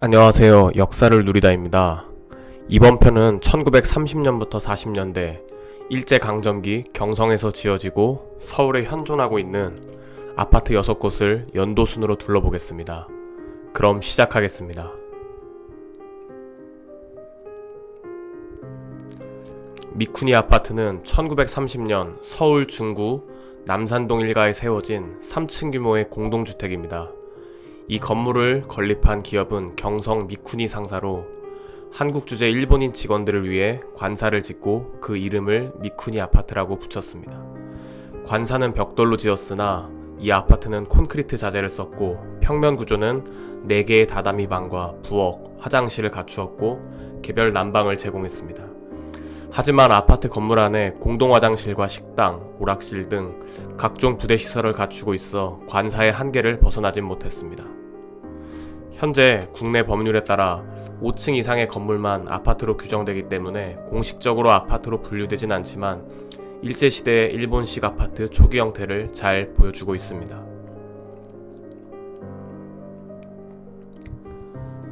안녕하세요. 역사를 누리다입니다. 이번 편은 1930년부터 40년대 일제강점기 경성에서 지어지고 서울에 현존하고 있는 아파트 6곳을 연도순으로 둘러보겠습니다. 그럼 시작하겠습니다. 미쿠니 아파트는 1930년 서울 중구 남산동 일가에 세워진 3층 규모의 공동주택입니다. 이 건물을 건립한 기업은 경성 미쿠니 상사로 한국 주재 일본인 직원들을 위해 관사를 짓고 그 이름을 미쿠니 아파트라고 붙였습니다. 관사는 벽돌로 지었으나 이 아파트는 콘크리트 자재를 썼고 평면 구조는 4개의 다다미 방과 부엌, 화장실을 갖추었고 개별 난방을 제공했습니다. 하지만 아파트 건물 안에 공동 화장실과 식당, 오락실 등 각종 부대 시설을 갖추고 있어 관사의 한계를 벗어나진 못했습니다. 현재 국내 법률에 따라 5층 이상의 건물만 아파트로 규정되기 때문에 공식적으로 아파트로 분류되진 않지만 일제시대의 일본식 아파트 초기 형태를 잘 보여주고 있습니다.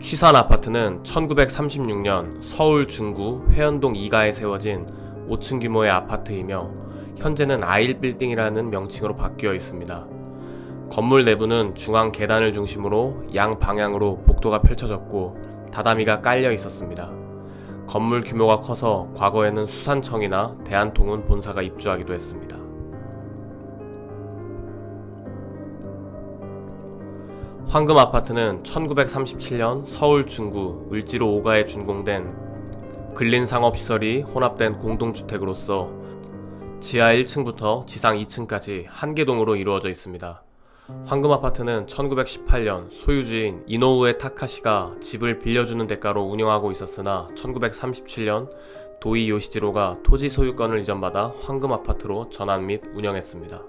취산 아파트는 1936년 서울 중구 회원동 2가에 세워진 5층 규모의 아파트이며 현재는 아일빌딩이라는 명칭으로 바뀌어 있습니다. 건물 내부는 중앙 계단을 중심으로 양방향으로 복도가 펼쳐졌고 다다미가 깔려 있었습니다. 건물 규모가 커서 과거에는 수산청이나 대한통운 본사가 입주하기도 했습니다. 황금 아파트는 1937년 서울 중구 을지로 5가에 준공된 근린상업시설이 혼합된 공동주택으로서 지하 1층부터 지상 2층까지 한 개 동으로 이루어져 있습니다. 황금 아파트는 1918년 소유주인 이노우에 타카시가 집을 빌려주는 대가로 운영하고 있었으나 1937년 도이 요시지로가 토지 소유권을 이전받아 황금 아파트로 전환 및 운영했습니다.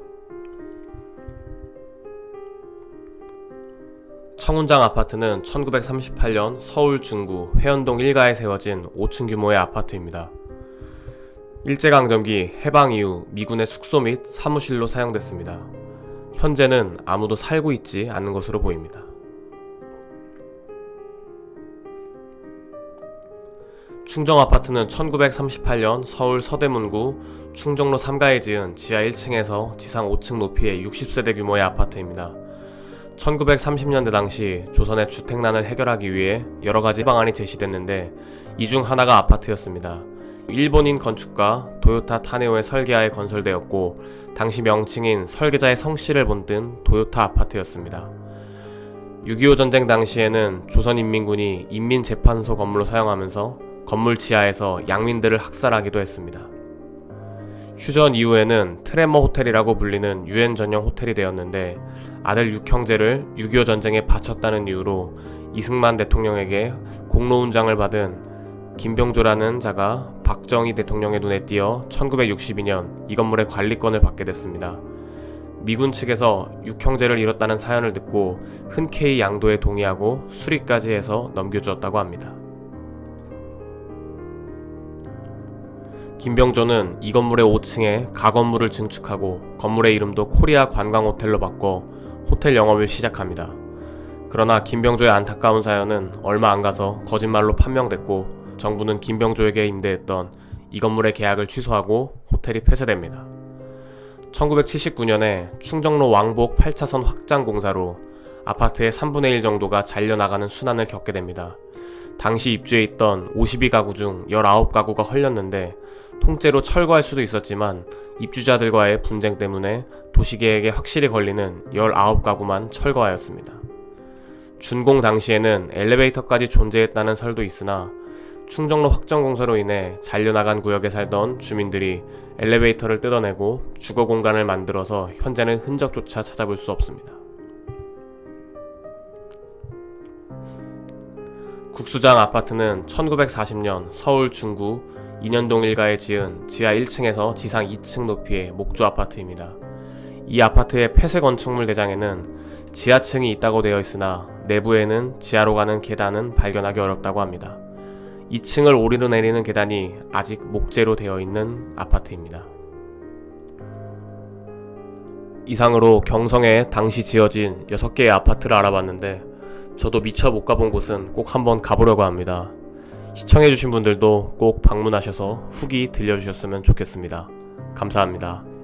청운장 아파트는 1938년 서울 중구 회원동 1가에 세워진 5층 규모의 아파트입니다. 일제강점기 해방 이후 미군의 숙소 및 사무실로 사용됐습니다. 현재는 아무도 살고 있지 않는 것으로 보입니다. 충정 아파트는 1938년 서울 서대문구 충정로 3가에 지은 지하 1층에서 지상 5층 높이의 60세대 규모의 아파트입니다. 1930년대 당시 조선의 주택난을 해결하기 위해 여러가지 방안이 제시됐는데 이 중 하나가 아파트였습니다. 일본인 건축가 도요타 타네오의 설계하에 건설되었고 당시 명칭인 설계자의 성씨를 본뜬 도요타 아파트였습니다. 6.25 전쟁 당시에는 조선인민군이 인민재판소 건물로 사용하면서 건물 지하에서 양민들을 학살하기도 했습니다. 휴전 이후에는 트레머 호텔이라고 불리는 유엔 전용 호텔이 되었는데 아들 6형제를 6.25 전쟁에 바쳤다는 이유로 이승만 대통령에게 공로훈장을 받은 김병조라는 자가 박정희 대통령의 눈에 띄어 1962년 이 건물의 관리권을 받게 됐습니다. 미군 측에서 6형제를 잃었다는 사연을 듣고 흔쾌히 양도에 동의하고 수리까지 해서 넘겨주었다고 합니다. 김병조는 이 건물의 5층에 가건물을 증축하고 건물의 이름도 코리아 관광호텔로 바꿔 호텔 영업을 시작합니다. 그러나 김병조의 안타까운 사연은 얼마 안 가서 거짓말로 판명됐고 정부는 김병조에게 임대했던 이 건물의 계약을 취소하고 호텔이 폐쇄됩니다. 1979년에 충정로 왕복 8차선 확장 공사로 아파트의 3분의 1 정도가 잘려나가는 순환을 겪게 됩니다. 당시 입주해 있던 52가구 중 19가구가 헐렸는데 통째로 철거할 수도 있었지만 입주자들과의 분쟁 때문에 도시계획에 확실히 걸리는 19가구만 철거하였습니다. 준공 당시에는 엘리베이터까지 존재했다는 설도 있으나 충정로 확정 공사로 인해 잘려나간 구역에 살던 주민들이 엘리베이터를 뜯어내고 주거 공간을 만들어서 현재는 흔적조차 찾아볼 수 없습니다. 국수장 아파트는 1940년 서울 중구 인현동 1가에 지은 지하 1층에서 지상 2층 높이의 목조 아파트입니다. 이 아파트의 폐쇄 건축물 대장에는 지하층이 있다고 되어 있으나 내부에는 지하로 가는 계단은 발견하기 어렵다고 합니다. 2층을 오르내리는 계단이 아직 목재로 되어 있는 아파트입니다. 이상으로 경성에 당시 지어진 6개의 아파트를 알아봤는데 저도 미처 못 가본 곳은 꼭 한번 가보려고 합니다. 시청해주신 분들도 꼭 방문하셔서 후기 들려주셨으면 좋겠습니다. 감사합니다.